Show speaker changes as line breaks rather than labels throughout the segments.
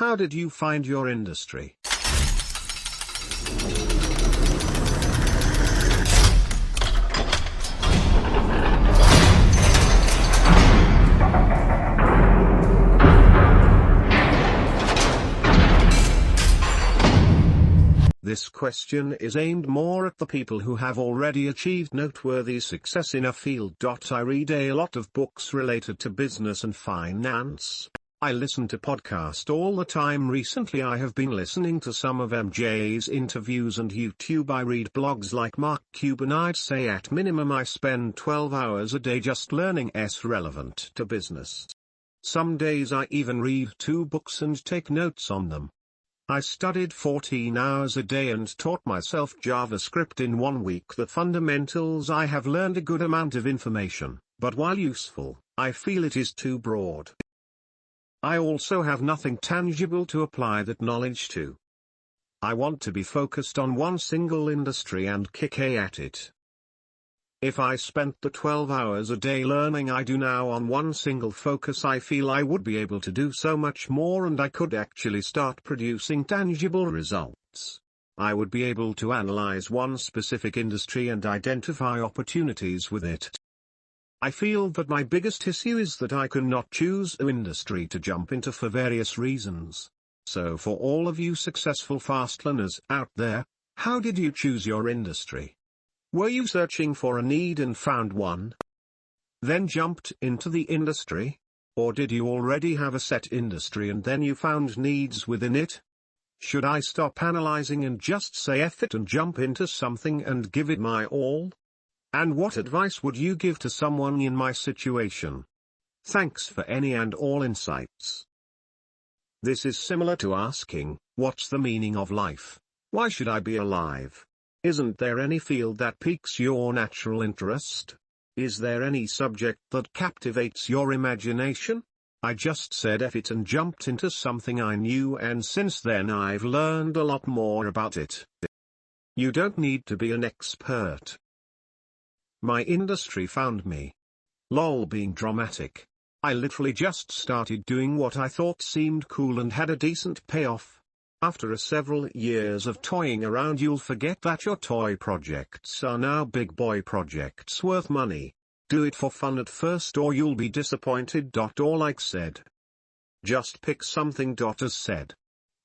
How did you find your industry? This question is aimed more at the people who have already achieved noteworthy success in a field.I. read a lot of books related to business and finance. I listen to podcasts all the time. Recently I have been listening to some of MJ's interviews, and YouTube. I read blogs like Mark Cuban. I'd say at minimum I spend 12 hours a day just learning relevant to business. Some days I even read 2 books and take notes on them. I studied 14 hours a day and taught myself JavaScript in 1 week. The fundamentals. I have learned a good amount of information, but while useful, I feel it is too broad. I also have nothing tangible to apply that knowledge to. I want to be focused on one single industry and kick at it. If I spent the 12 hours a day learning I do now on one single focus, I feel I would be able to do so much more, and I could actually start producing tangible results. I would be able to analyze one specific industry and identify opportunities with it. I feel that my biggest issue is that I cannot choose an industry to jump into for various reasons. So for all of you successful fast learners out there, how did you choose your industry? Were you searching for a need and found one? Then jumped into the industry? Or did you already have a set industry and then you found needs within it? Should I stop analyzing and just say F it and jump into something and give it my all? And what advice would you give to someone in my situation? Thanks for any and all insights. This is similar to asking, what's the meaning of life? Why should I be alive? Isn't there any field that piques your natural interest? Is there any subject that captivates your imagination? I just said F it and jumped into something I knew, and since then I've learned a lot more about it. You don't need to be an expert. My industry found me. Lol, being dramatic. I literally just started doing what I thought seemed cool and had a decent payoff. After several years of toying around, you'll forget that your toy projects are now big boy projects worth money. Do it for fun at first or you'll be disappointed. Or like said, just pick something. As said,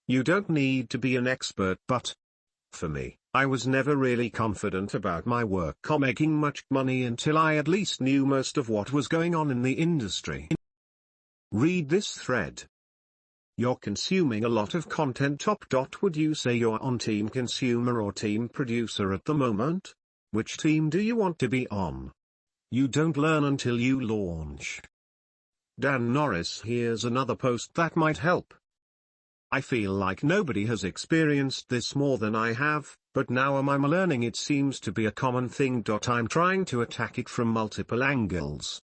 you don't need to be an expert, but for me, I was never really confident about my work or making much money until I at least knew most of what was going on in the industry. Read this thread. You're consuming a lot of content. Would you say you're on team consumer or team producer at the moment? Which team do you want to be on? You don't learn until you launch. Dan Norris. Here's another post that might help. I feel like nobody has experienced this more than I have, but now I'm learning it seems to be a common thing. I'm trying to attack it from multiple angles.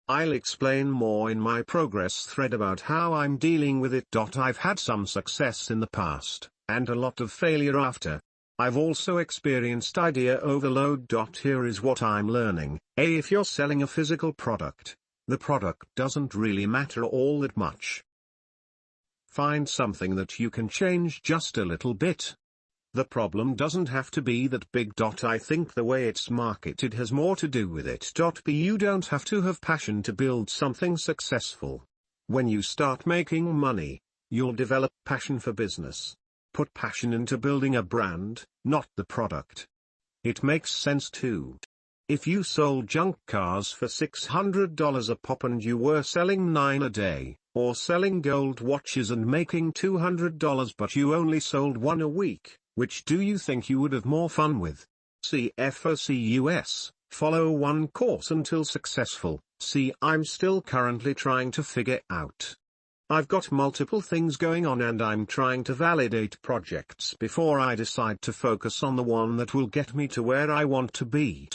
I'll explain more in my progress thread about how I'm dealing with it. I've had some success in the past, and a lot of failure after. I've also experienced idea overload. Here is what I'm learning. If you're selling a physical product, the product doesn't really matter all that much. Find something that you can change just a little bit. The problem doesn't have to be that big. I think the way it's marketed has more to do with it. You don't have to have passion to build something successful. When you start making money, you'll develop passion for business. Put passion into building a brand, not the product. It makes sense too. If you sold junk cars for $600 a pop and you were selling 9 a day, or selling gold watches and making $200 but you only sold 1 a week, which do you think you would have more fun with? CFOCUS, follow one course until successful. See, I'm still currently trying to figure out. I've got multiple things going on and I'm trying to validate projects before I decide to focus on the one that will get me to where I want to be.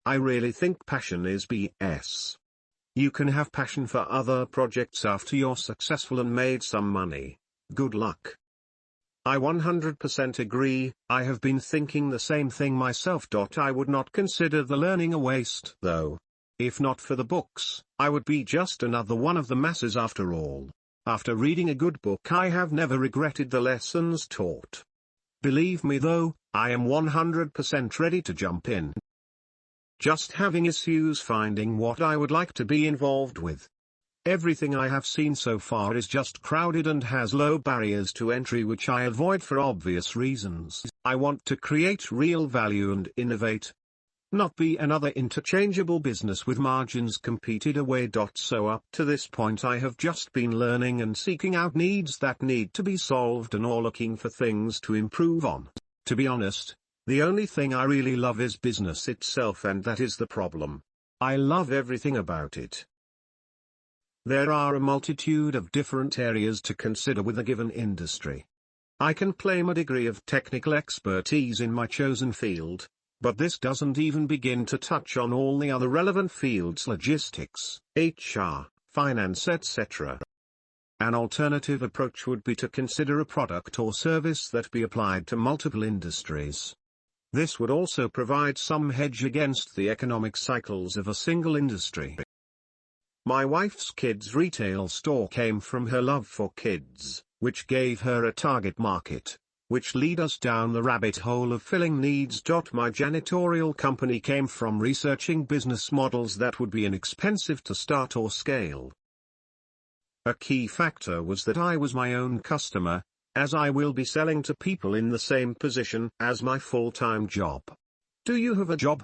I really think passion is BS. You can have passion for other projects after you're successful and made some money. Good luck. I 100% agree. I have been thinking the same thing myself. I would not consider the learning a waste though. If not for the books, I would be just another one of the masses after all. After reading a good book, I have never regretted the lessons taught. Believe me though, I am 100% ready to jump in. Just having issues finding what I would like to be involved with. Everything I have seen so far is just crowded and has low barriers to entry, which I avoid for obvious reasons. I want to create real value and innovate. Not be another interchangeable business with margins competed away.So up to this point I have just been learning and seeking out needs that need to be solved and or looking for things to improve on. To be honest, the only thing I really love is business itself, and that is the problem. I love everything about it. There are a multitude of different areas to consider with a given industry. I can claim a degree of technical expertise in my chosen field, but this doesn't even begin to touch on all the other relevant fields: logistics, HR, finance, etc. An alternative approach would be to consider a product or service that be applied to multiple industries. This would also provide some hedge against the economic cycles of a single industry. My wife's kids' retail store came from her love for kids, which gave her a target market, which lead us down the rabbit hole of filling needs. My janitorial company came from researching business models that would be inexpensive to start or scale. A key factor was that I was my own customer, as I will be selling to people in the same position as my full-time job. Do you have a job?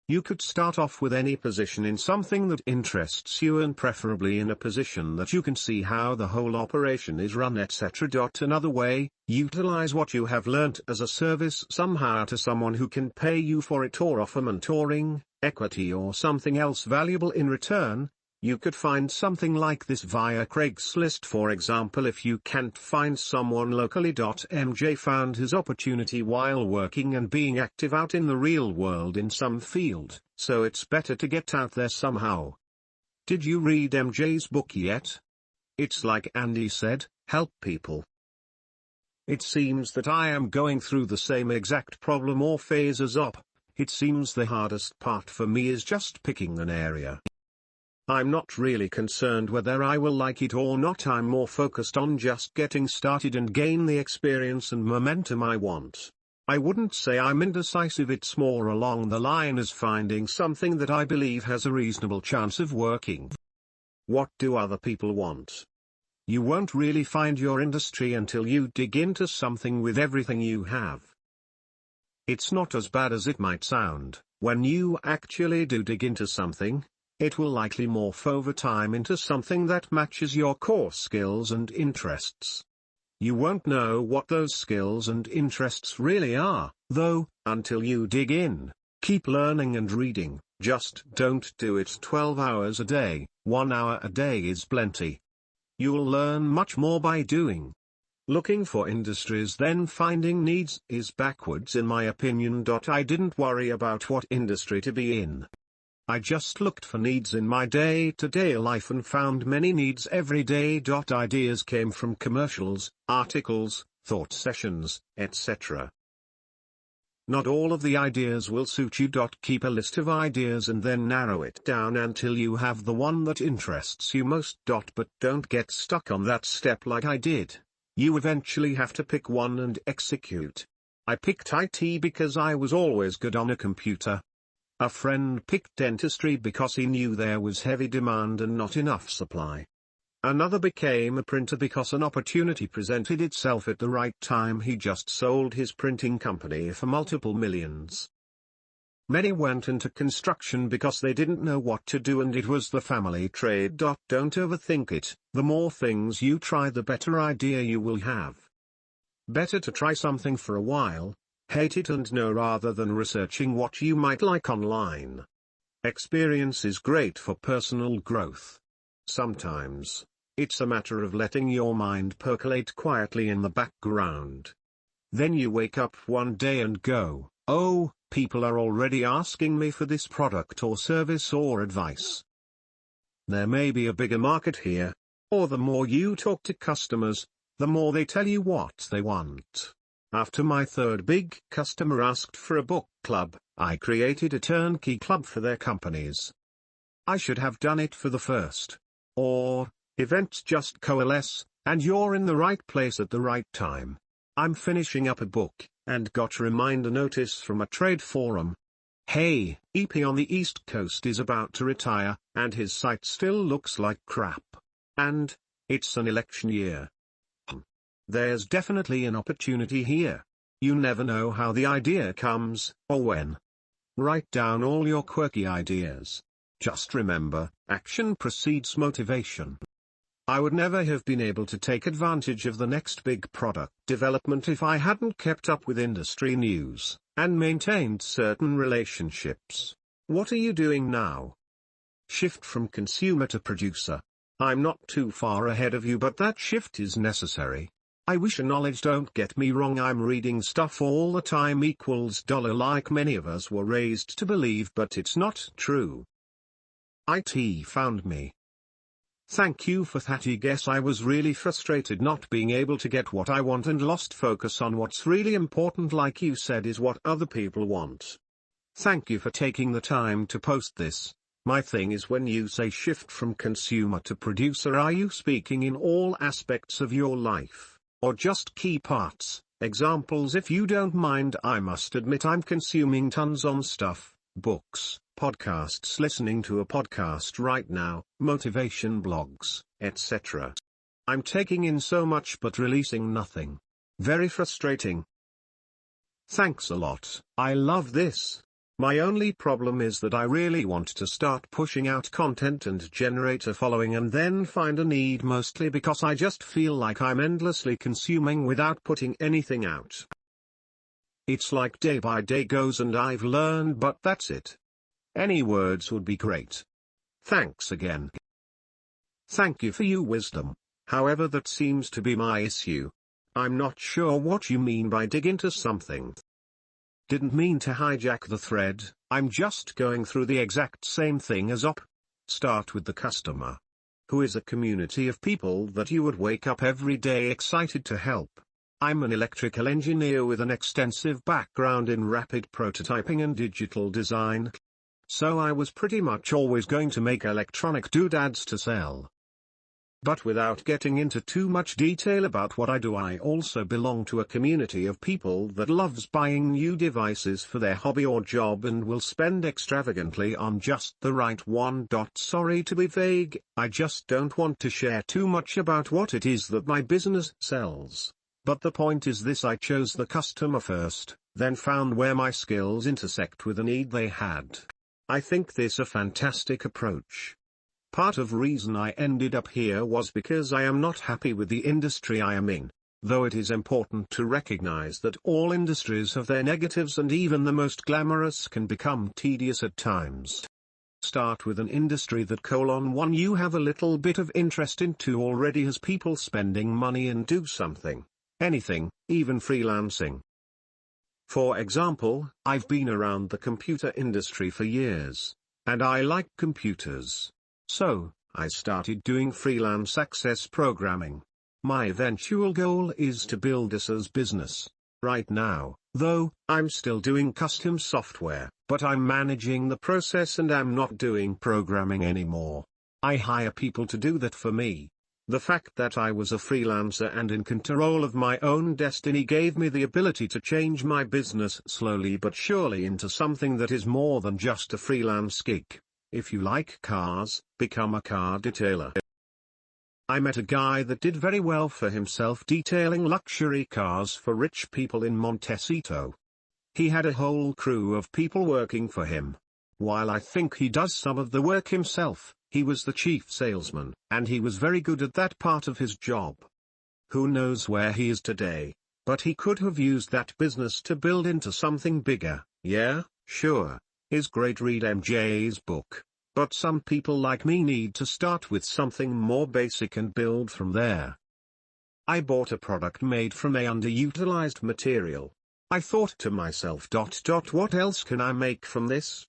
You could start off with any position in something that interests you, and preferably in a position that you can see how the whole operation is run, etc. Another way, utilize what you have learnt as a service somehow to someone who can pay you for it, or offer mentoring, equity, or something else valuable in return. You could find something like this via Craigslist, for example. If you can't find someone locally.MJ found his opportunity while working and being active out in the real world in some field, so it's better to get out there somehow. Did you read MJ's book yet? It's like Andy said, help people. It seems that I am going through the same exact problem or phase as Up. It seems the hardest part for me is just picking an area. I'm not really concerned whether I will like it or not. I'm more focused on just getting started and gain the experience and momentum I want. I wouldn't say I'm indecisive, it's more along the line as finding something that I believe has a reasonable chance of working. What do other people want? You won't really find your industry until you dig into something with everything you have. It's not as bad as it might sound. When you actually do dig into something, it will likely morph over time into something that matches your core skills and interests. You won't know what those skills and interests really are, though, until you dig in. Keep learning and reading, just don't do it 12 hours a day. 1 hour a day is plenty. You'll learn much more by doing. Looking for industries then finding needs is backwards in my opinion. I didn't worry about what industry to be in. I just looked for needs in my day-to-day life and found many needs every day. Ideas came from commercials, articles, thought sessions, etc. Not all of the ideas will suit you. Keep a list of ideas and then narrow it down until you have the one that interests you most. But don't get stuck on that step like I did. You eventually have to pick one and execute. I picked IT because I was always good on a computer. A friend picked dentistry because he knew there was heavy demand and not enough supply. Another became a printer because an opportunity presented itself at the right time. He just sold his printing company for multiple millions. Many went into construction because they didn't know what to do and it was the family trade. Don't overthink it. The more things you try, the better idea you will have. Better to try something for a while, hate it and know, rather than researching what you might like online. Experience is great for personal growth. Sometimes, it's a matter of letting your mind percolate quietly in the background. Then you wake up one day and go, oh, people are already asking me for this product or service or advice. There may be a bigger market here. Or the more you talk to customers, the more they tell you what they want. After my third big customer asked for a book club, I created a turnkey club for their companies. I should have done it for the first. Or, Events just coalesce, and you're in the right place at the right time. I'm finishing up a book, and got a reminder notice from a trade forum. Hey, EP on the East Coast is about to retire, and his site still looks like crap. And it's an election year. There's definitely an opportunity here. You never know how the idea comes, or when. Write down all your quirky ideas. Just remember, action precedes motivation. I would never have been able to take advantage of the next big product development if I hadn't kept up with industry news, and maintained certain relationships. What are you doing now? Shift from consumer to producer. I'm not too far ahead of you, but that shift is necessary. I wish knowledge, don't get me wrong, I'm reading stuff all the time equals dollar like many of us were raised to believe, but it's not true. IT found me. Thank you for that. I guess I was really frustrated not being able to get what I want and lost focus on what's really important, like you said, is what other people want. Thank you for taking the time to post this. My thing is, when you say shift from consumer to producer, are you speaking in all aspects of your life, or just key parts? Examples if you don't mind. I must admit I'm consuming tons on stuff, books, podcasts, listening to a podcast right now, motivation blogs, etc. I'm taking in so much but releasing nothing. Very frustrating. Thanks a lot. I love this. My only problem is that I really want to start pushing out content and generate a following and then find a need, mostly because I just feel like I'm endlessly consuming without putting anything out. It's like day by day goes and I've learned, but that's it. Any words would be great. Thanks again. Thank you for your wisdom. However, that seems to be my issue. I'm not sure what you mean by dig into something. Didn't mean to hijack the thread, I'm just going through the exact same thing as op. Start with the customer. Who is a community of people that you would wake up every day excited to help. I'm an electrical engineer with an extensive background in rapid prototyping and digital design. So I was pretty much always going to make electronic doodads to sell. But without getting into too much detail about what I do, I also belong to a community of people that loves buying new devices for their hobby or job and will spend extravagantly on just the right one. Sorry to be vague, I just don't want to share too much about what it is that my business sells. But the point is this: I chose the customer first, then found where my skills intersect with a need they had. I think this a fantastic approach. Part of reason I ended up here was because I am not happy with the industry I am in, though it is important to recognize that all industries have their negatives and even the most glamorous can become tedious at times. Start with an industry that one you have a little bit of interest into already has people spending money, and do something, anything, even freelancing. For example, I've been around the computer industry for years, and I like computers. So, I started doing freelance access programming. My eventual goal is to build this as business. Right now, though, I'm still doing custom software, but I'm managing the process and I'm not doing programming anymore. I hire people to do that for me. The fact that I was a freelancer and in control of my own destiny gave me the ability to change my business slowly but surely into something that is more than just a freelance gig. If you like cars, become a car detailer. I met a guy that did very well for himself detailing luxury cars for rich people in Montecito. He had a whole crew of people working for him. While I think he does some of the work himself, he was the chief salesman, and he was very good at that part of his job. Who knows where he is today, but he could have used that business to build into something bigger. Yeah, sure. Is great, read MJ's book, but some people like me need to start with something more basic and build from there. I bought a product made from a underutilized material. I thought to myself, what else can I make from this?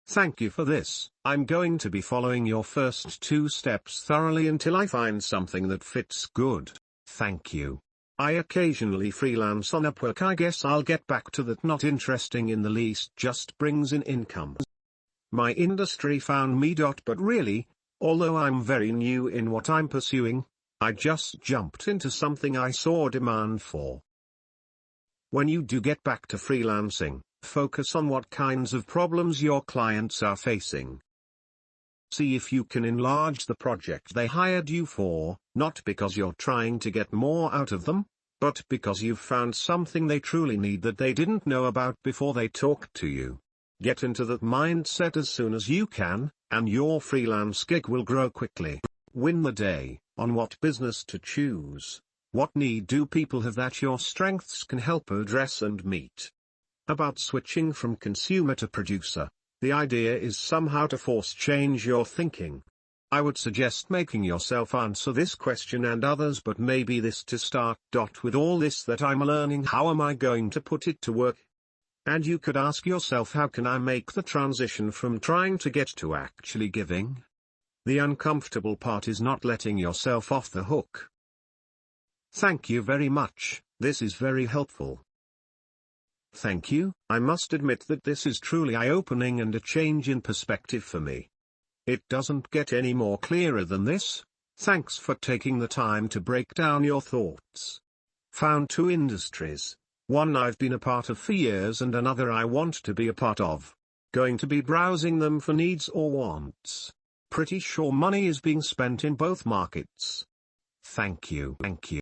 Thank you for this. I'm going to be following your first 2 steps thoroughly until I find something that fits good. Thank you. I occasionally freelance on Upwork. I guess I'll get back to that. Not interesting in the least, just brings in income. My industry found me. But really, Although I'm very new in what I'm pursuing, I just jumped into something I saw demand for. When you do get back to freelancing, focus on what kinds of problems your clients are facing. See if you can enlarge the project they hired you for, not because you're trying to get more out of them, but because you've found something they truly need that they didn't know about before they talked to you. Get into that mindset as soon as you can, and your freelance gig will grow quickly. Win the day. On what business to choose. What need do people have that your strengths can help address and meet? About switching from consumer to producer, the idea is somehow to force change your thinking. I would suggest making yourself answer this question and others, but maybe this to start. With all this that I'm learning, how am I going to put it to work? And you could ask yourself, how can I make the transition from trying to get to actually giving? The uncomfortable part is not letting yourself off the hook. Thank you very much, this is very helpful. Thank you. I must admit that this is truly eye-opening and a change in perspective for me. It doesn't get any more clearer than this. Thanks for taking the time to break down your thoughts. Found two industries, one I've been a part of for years and another I want to be a part of. Going to be browsing them for needs or wants. Pretty sure money is being spent in both markets. Thank you.